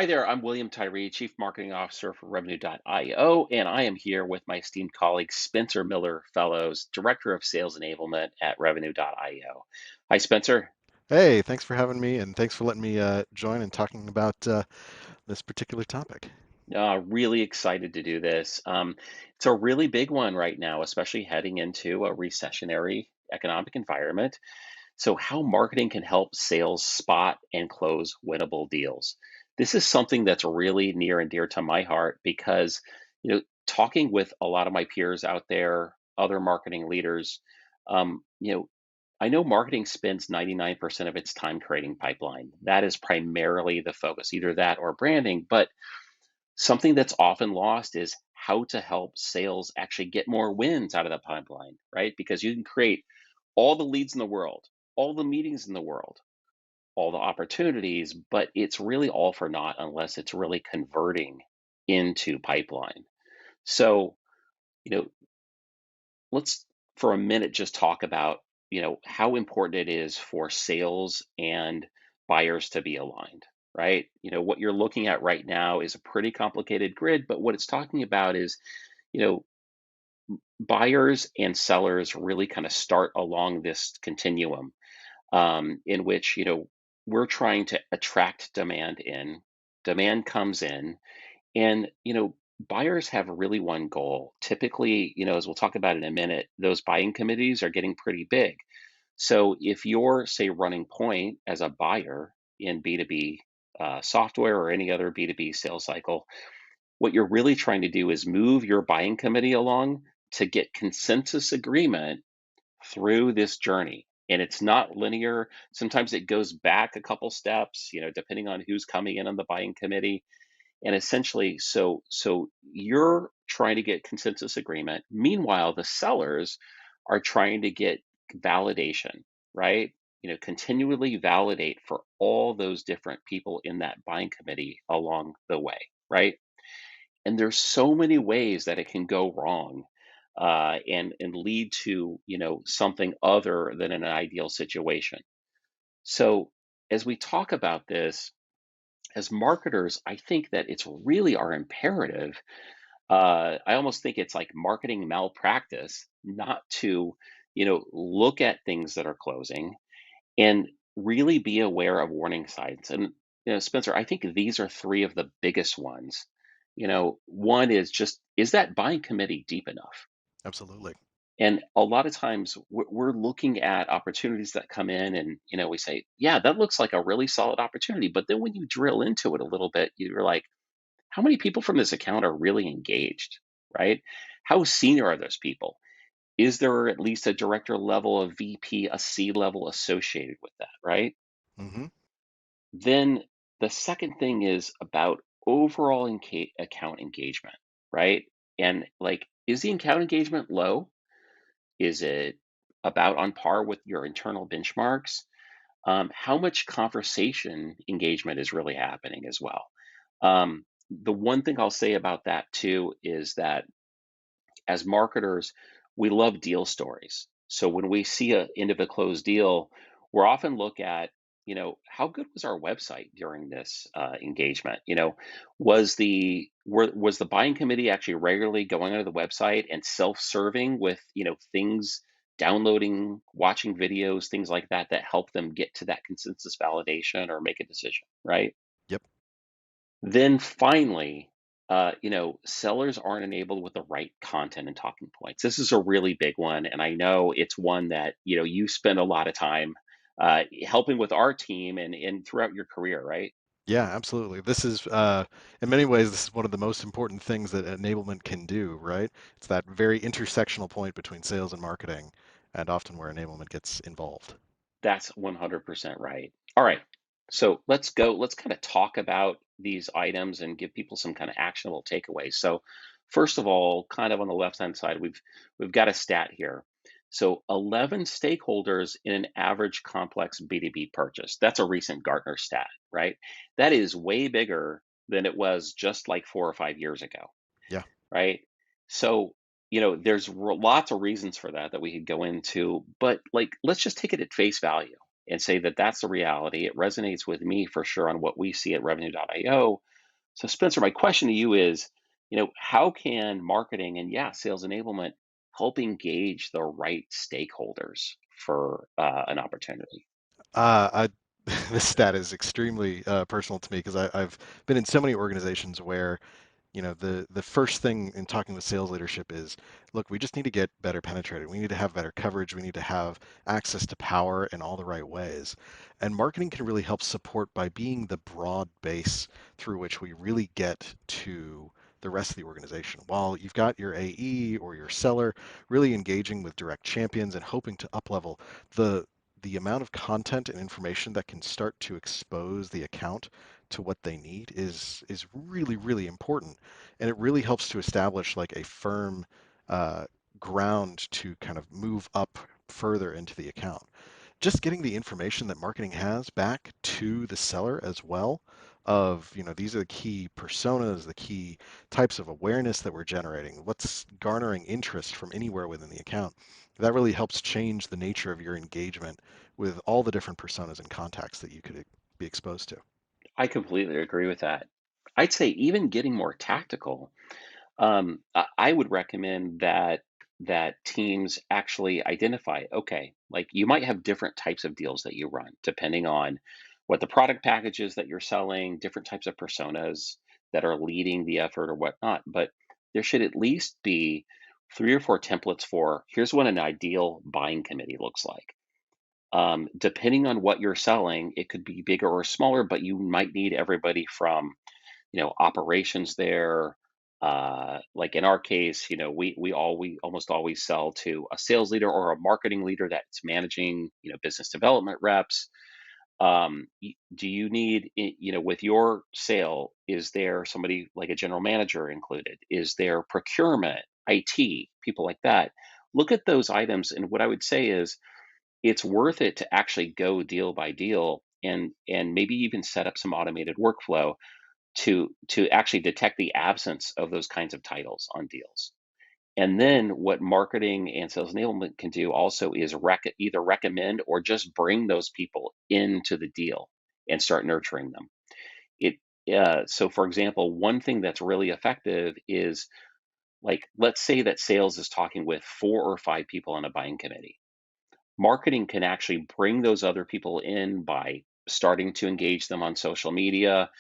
Hi there, I'm William Tyree, Chief Marketing Officer for Revenue.io, and I am here with my esteemed colleague Spencer Miller Fellows, Director of Sales Enablement at Revenue.io. Hi, Spencer. Hey, thanks for having me, and thanks for letting me join and talking about this particular topic. Really excited to do this. It's a really big one right now, especially heading into a recessionary economic environment. So, how marketing can help sales spot and close winnable deals. This is something that's really near and dear to my heart because, talking with a lot of my peers out there, other marketing leaders, um, you know, I know marketing spends 99% of its time creating pipeline. That is primarily the focus, either that or branding. But something that's often lost is how to help sales actually get more wins out of the pipeline, right? Because you can create all the leads in the world, all the meetings in the world, all the opportunities, but it's really all for naught unless it's really converting into pipeline. So, you know, let's for a minute just talk about, how important it is for sales and buyers to be aligned, right? What you're looking at right now is a pretty complicated grid, but what it's talking about is, you know, buyers and sellers really kind of start along this continuum in which we're trying to attract demand in. Demand comes in, and buyers have really one goal. Typically, as we'll talk about in a minute, those buying committees are getting pretty big. So if you're, say, running point as a buyer in B2B software or any other B2B sales cycle, what you're really trying to do is move your buying committee along to get consensus agreement through this journey. And it's not linear. Sometimes it goes back a couple steps, depending on who's coming in on the buying committee. And essentially, so you're trying to get consensus agreement. Meanwhile, the sellers are trying to get validation, right? Continually validate for all those different people in that buying committee along the way, right? And there's so many ways that it can go wrong and lead to something other than an ideal situation. So as we talk about this as marketers, I think that it's really our imperative. I almost think it's like marketing malpractice not to look at things that are closing and really be aware of warning signs. And Spencer, I think these are three of the biggest ones. One is just, is that buying committee deep enough? Absolutely. And a lot of times we're looking at opportunities that come in and, we say, yeah, that looks like a really solid opportunity. But then when you drill into it a little bit, you're like, how many people from this account are really engaged, right? How senior are those people? Is there at least a director level, a VP, a C level associated with that, right? hmm Then the second thing is about overall account engagement, right? And like, is the account engagement low? Is it about on par with your internal benchmarks? How much conversation engagement is really happening as well? The one thing I'll say about that too is that as marketers, we love deal stories. So when we see an end of a closed deal, we're often look at, how good was our website during this engagement? Was the buying committee actually regularly going onto the website and self-serving with, things, downloading, watching videos, things like that that help them get to that consensus validation or make a decision, right? Yep. Then finally, sellers aren't enabled with the right content and talking points. This is a really big one, and I know it's one that you spend a lot of time helping with our team and throughout your career, right? Yeah, absolutely. This is, in many ways, this is one of the most important things that enablement can do, right? It's that very intersectional point between sales and marketing, and often where enablement gets involved. That's 100% right. All right, so let's go. Let's kind of talk about these items and give people some kind of actionable takeaways. So, first of all, kind of on the left-hand side, we've got a stat here. So, 11 stakeholders in an average complex B2B purchase. That's a recent Gartner stat, right? That is way bigger than it was just like 4 or 5 years ago, Yeah. right? So, there's lots of reasons for that that we could go into, but like, let's just take it at face value and say that that's the reality. It resonates with me for sure on what we see at revenue.io. So Spencer, my question to you is, how can marketing and yeah, sales enablement help engage the right stakeholders for an opportunity? This stat is extremely personal to me because I've been in so many organizations where the first thing in talking with sales leadership is, look, we just need to get better penetrated. We need to have better coverage. We need to have access to power in all the right ways. And marketing can really help support by being the broad base through which we really get to the rest of the organization. While you've got your AE or your seller really engaging with direct champions and hoping to uplevel the the amount of content and information that can start to expose the account to what they need is really really important, and it really helps to establish like a firm uh, ground to kind of move up further into the account. Just getting the information that marketing has back to the seller as well of, these are the key personas, the key types of awareness that we're generating, what's garnering interest from anywhere within the account. That really helps change the nature of your engagement with all the different personas and contacts that you could be exposed to. I completely agree with that. I'd say even getting more tactical. I would recommend that teams actually identify, okay, like you might have different types of deals that you run depending on what the product package is that you're selling, different types of personas that are leading the effort or whatnot. But there should at least be three or four templates for here's what an ideal buying committee looks like. Depending on what you're selling, it could be bigger or smaller, but you might need everybody from operations there. Like in our case, we almost always sell to a sales leader or a marketing leader that's managing business development reps. Do you need with your sale, is there somebody like a general manager included? Is there procurement, IT, people like that? Look at those items, and what I would say is it's worth it to actually go deal by deal and maybe even set up some automated workflow to actually detect the absence of those kinds of titles on deals. And then what marketing and sales enablement can do also is either recommend or just bring those people into the deal and start nurturing them. It so for example, one thing that's really effective is like let's say that sales is talking with 4 or 5 people on a buying committee. Marketing can actually bring those other people in by starting to engage them on social media,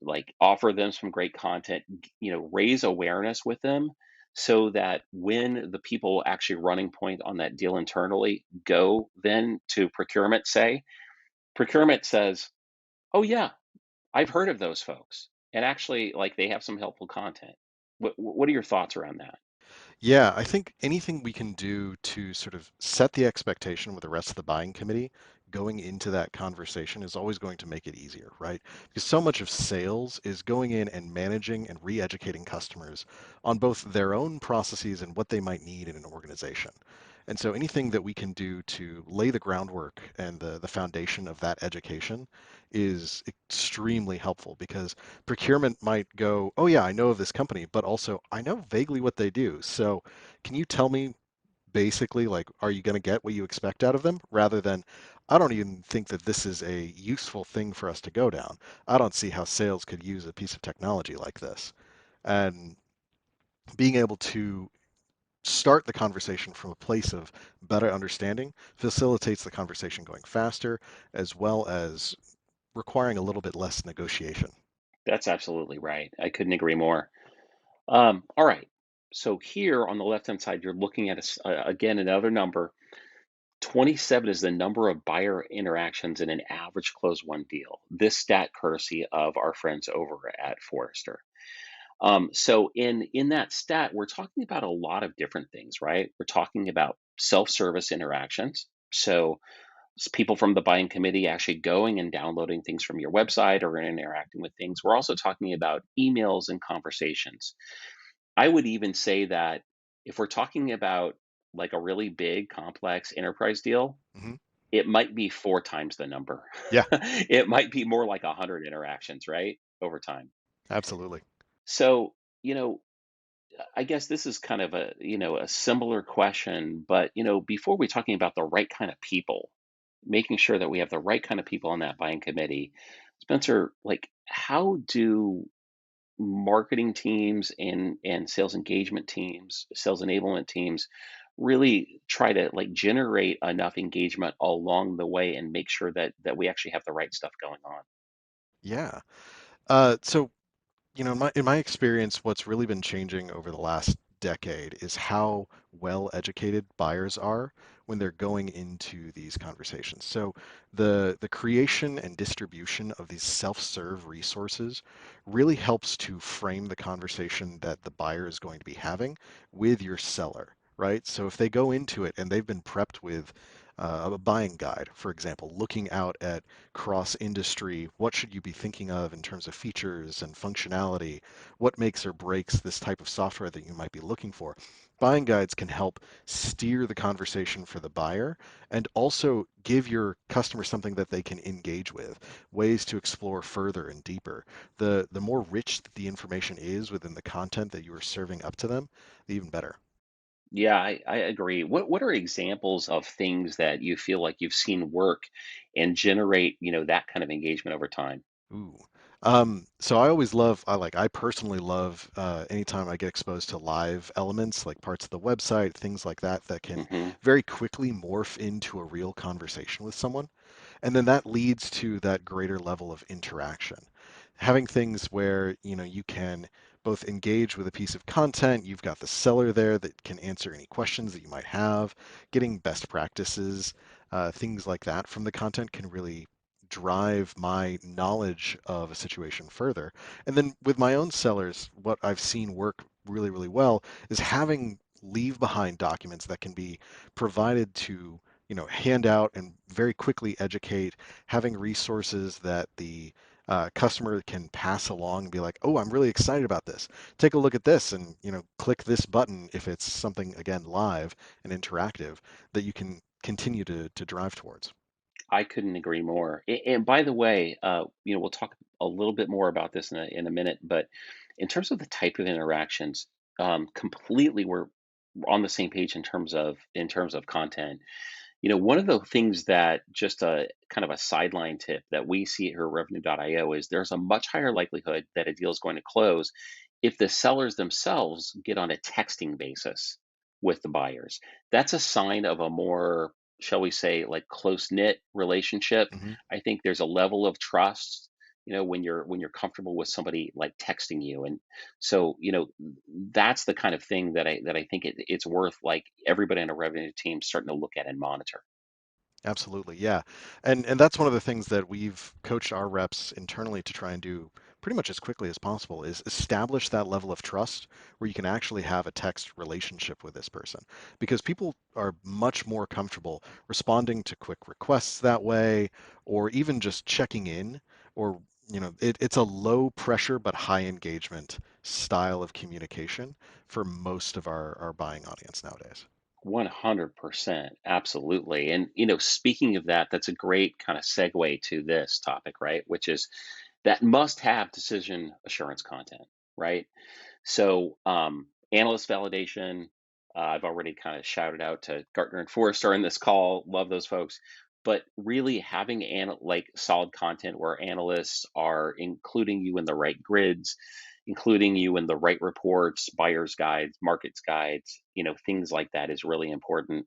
like offer them some great content, raise awareness with them so that when the people actually running point on that deal internally go then to procurement, procurement says, oh, yeah, I've heard of those folks. And actually, like they have some helpful content. What are your thoughts around that? Yeah, I think anything we can do to sort of set the expectation with the rest of the buying committee going into that conversation is always going to make it easier, right? Because so much of sales is going in and managing and re-educating customers on both their own processes and what they might need in an organization. And so anything that we can do to lay the groundwork and the foundation of that education is extremely helpful because procurement might go, oh yeah, I know of this company, but also I know vaguely what they do. So can you tell me basically like, are you going to get what you expect out of them? Rather than, I don't even think that this is a useful thing for us to go down. I don't see how sales could use a piece of technology like this. And being able to start the conversation from a place of better understanding facilitates the conversation going faster as well as requiring a little bit less negotiation. That's absolutely right. I couldn't agree more. All right. So here on the left hand side, you're looking at again another number. 27 is the number of buyer interactions in an average close one deal. This stat courtesy of our friends over at Forrester. So in that stat, we're talking about a lot of different things, right? We're talking about self-service interactions. So people from the buying committee actually going and downloading things from your website or interacting with things. We're also talking about emails and conversations. I would even say that if we're talking about like a really big, complex enterprise deal, Hmm. it might be 4 times the number. Yeah, It might be more like 100 interactions, right, over time. absolutely. So, I guess this is kind of a similar question, but, before we're talking about the right kind of people, making sure that we have the right kind of people on that buying committee, Spencer, like how do marketing teams and sales engagement teams, sales enablement teams really try to like generate enough engagement along the way and make sure that we actually have the right stuff going on? Yeah. So in my experience, what's really been changing over the last decade is how well educated buyers are when they're going into these conversations. So the creation and distribution of these self-serve resources really helps to frame the conversation that the buyer is going to be having with your seller, right? So if they go into it and they've been prepped with a buying guide, for example, looking out at cross industry, what should you be thinking of in terms of features and functionality? What makes or breaks this type of software that you might be looking for? Buying guides can help steer the conversation for the buyer and also give your customer something that they can engage with, ways to explore further and deeper. The more rich the information is within the content that you are serving up to them, the even better. Yeah, I agree. What are examples of things that you feel like you've seen work and generate, that kind of engagement over time? Ooh. So I personally love anytime I get exposed to live elements like parts of the website, things like that that can Hmm. very quickly morph into a real conversation with someone. And then that leads to that greater level of interaction. Having things where, you can both engage with a piece of content, you've got the seller there that can answer any questions that you might have, getting best practices, things like that from the content can really drive my knowledge of a situation further. And then with my own sellers, what I've seen work really, really well is having leave behind documents that can be provided to hand out and very quickly educate, having resources that the customer can pass along and be like, oh, I'm really excited about this. Take a look at this and, click this button if it's something, again, live and interactive that you can continue to drive towards. I couldn't agree more. And by the way, we'll talk a little bit more about this in a minute, but in terms of the type of interactions, completely we're on the same page in terms of content. One of the things that just a kind of a sideline tip that we see here at revenue.io is there's a much higher likelihood that a deal is going to close if the sellers themselves get on a texting basis with the buyers. That's a sign of a more, shall we say, like close knit relationship. Hmm. I think there's a level of trust, when you're comfortable with somebody like texting you. And so, that's the kind of thing that I think it's worth like everybody on a revenue team starting to look at and monitor. Absolutely, yeah. And that's one of the things that we've coached our reps internally to try and do pretty much as quickly as possible is establish that level of trust where you can actually have a text relationship with this person. Because people are much more comfortable responding to quick requests that way, or even just checking in, or it's a low pressure but high engagement style of communication for most of our buying audience nowadays. 100%. Absolutely. And, speaking of that, that's a great kind of segue to this topic, right? Which is that must have decision assurance content, right? So, analyst validation, I've already kind of shouted out to Gartner and Forrester in this call. Love those folks. But really having like solid content where analysts are including you in the right grids, including you in the right reports, buyers guides, markets guides, things like that is really important.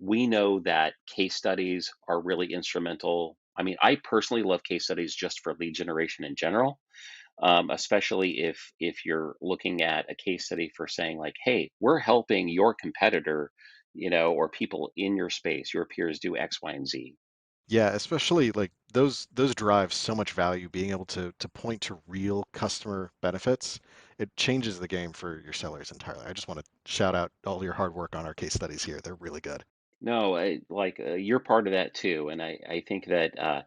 We know that case studies are really instrumental. I mean, I personally love case studies just for lead generation in general, especially if you're looking at a case study for saying like, hey, we're helping your competitor, or people in your space, your peers do X, Y, and Z. Yeah, especially like those drive so much value, being able to point to real customer benefits. It changes the game for your sellers entirely. I just want to shout out all your hard work on our case studies here. They're really good. No, you're part of that too, and I think that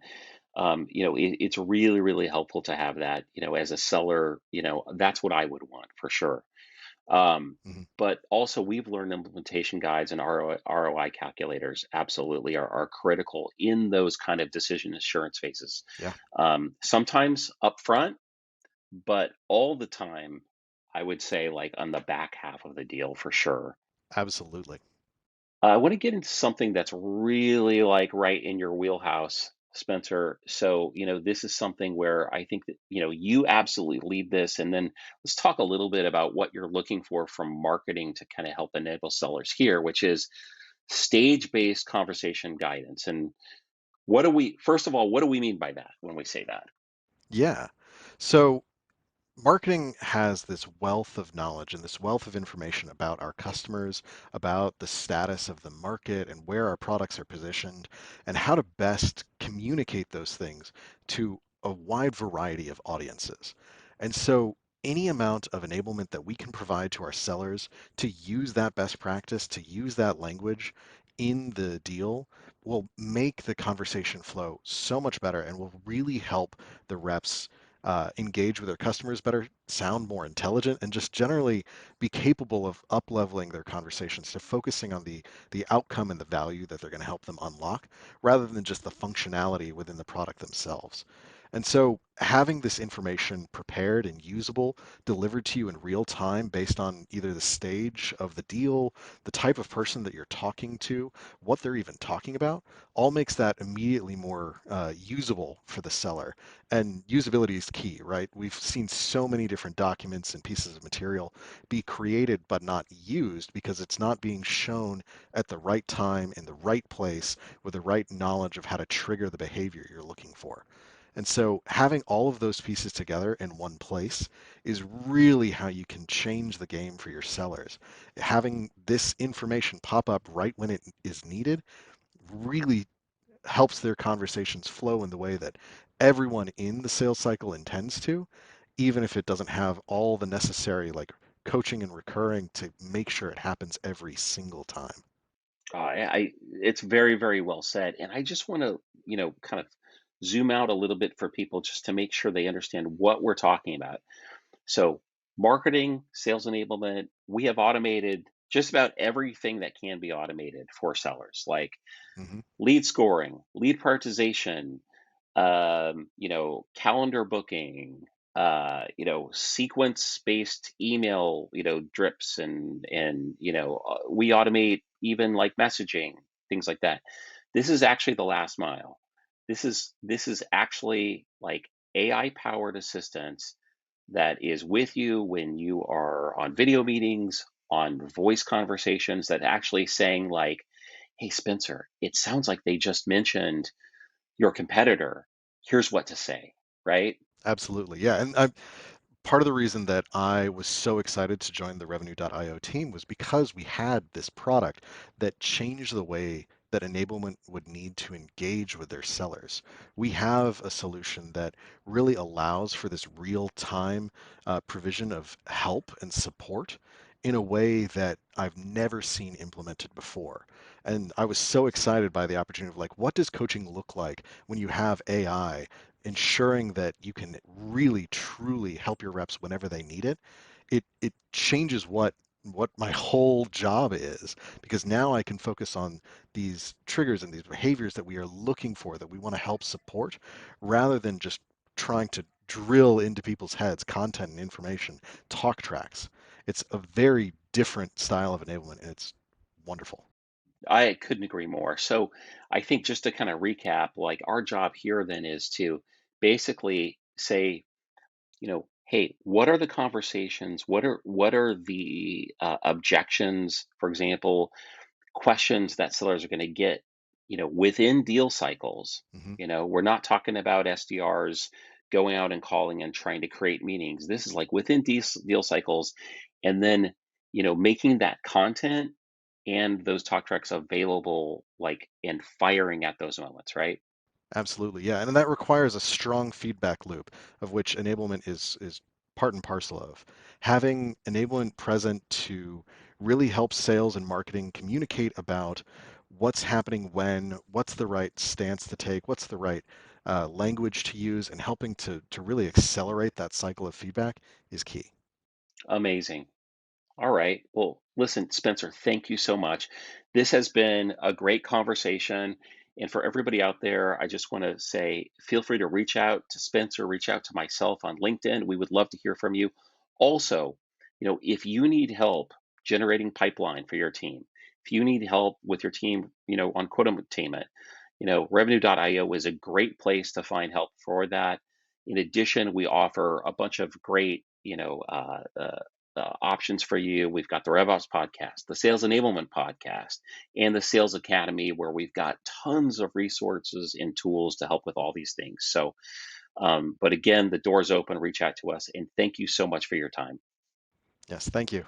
it's really really helpful to have that. As a seller, that's what I would want for sure. Hmm. But also, we've learned implementation guides and ROI calculators absolutely are critical in those kind of decision assurance phases. Yeah, Sometimes upfront, but all the time, I would say like on the back half of the deal for sure. absolutely. I want to get into something that's really like right in your wheelhouse. Spencer. So, this is something where I think that, you absolutely lead this. And then let's talk a little bit about what you're looking for from marketing to kind of help enable sellers here, which is stage-based conversation guidance. And first of all, what do we mean by that when we say that? Yeah. So marketing has this wealth of knowledge and this wealth of information about our customers, about the status of the market and where our products are positioned, and how to best communicate those things to a wide variety of audiences. And so, any amount of enablement that we can provide to our sellers to use that best practice, to use that language in the deal, will make the conversation flow so much better and will really help the reps engage with their customers better, sound more intelligent, and just generally be capable of up-leveling their conversations to focusing on the outcome and the value that they're going to help them unlock, rather than just the functionality within the product themselves. And so having this information prepared and usable, delivered to you in real time based on either the stage of the deal, the type of person that you're talking to, what they're even talking about, all makes that immediately more usable for the seller. And usability is key, right? We've seen so many different documents and pieces of material be created but not used because it's not being shown at the right time in the right place with the right knowledge of how to trigger the behavior you're looking for. And so having all of those pieces together in one place is really how you can change the game for your sellers. Having this information pop up right when it is needed really helps their conversations flow in the way that everyone in the sales cycle intends to, even if it doesn't have all the necessary like coaching and recurring to make sure it happens every single time. It's very, very well said. And I just want to, kind of zoom out a little bit for people just to make sure they understand what we're talking about. So, marketing, sales enablement, we have automated just about everything that can be automated for sellers, like Hmm. lead scoring, lead prioritization, calendar booking, sequence-based email, drips and we automate even like messaging, things like that. This is actually the last mile. This is actually like AI-powered assistance that is with you when you are on video meetings, on voice conversations, that actually saying like, "Hey Spencer, it sounds like they just mentioned your competitor. Here's what to say," right? Absolutely. Yeah. And part of the reason that I was so excited to join the Revenue.io team was because we had this product that changed the way that enablement would need to engage with their sellers. We have a solution that really allows for this real time provision of help and support in a way that I've never seen implemented before. And I was so excited by the opportunity of like, what does coaching look like when you have AI ensuring that you can really truly help your reps whenever they need it? It changes what my whole job is, because now I can focus on these triggers and these behaviors that we are looking for, that we want to help support, rather than just trying to drill into people's heads content and information, talk tracks. It's a very different style of enablement, and it's wonderful. I couldn't agree more. So I think just to kind of recap, like our job here then is to basically say, hey, what are the conversations? What are the objections? For example, questions that sellers are going to get, within deal cycles. Hmm. We're not talking about SDRs going out and calling and trying to create meetings. This is like within deal cycles, and then, making that content and those talk tracks available, like, and firing at those moments, right? Absolutely, yeah, and that requires a strong feedback loop, of which enablement is part and parcel of. Having enablement present to really help sales and marketing communicate about what's happening when, what's the right stance to take, what's the right language to use, and helping to really accelerate that cycle of feedback is key. Amazing. All right. Well, listen, Spencer, thank you so much. This has been a great conversation. And for everybody out there, I just want to say feel free to reach out to Spencer, reach out to myself on LinkedIn. We would love to hear from you. Also, if you need help generating pipeline for your team, if you need help with your team, on quota attainment, Revenue.io is a great place to find help for that. In addition, we offer a bunch of great, options for you. We've got the RevOps podcast, the Sales Enablement podcast, and the Sales Academy, where we've got tons of resources and tools to help with all these things. So, but again, the door's open. Reach out to us, and thank you so much for your time. Yes, thank you.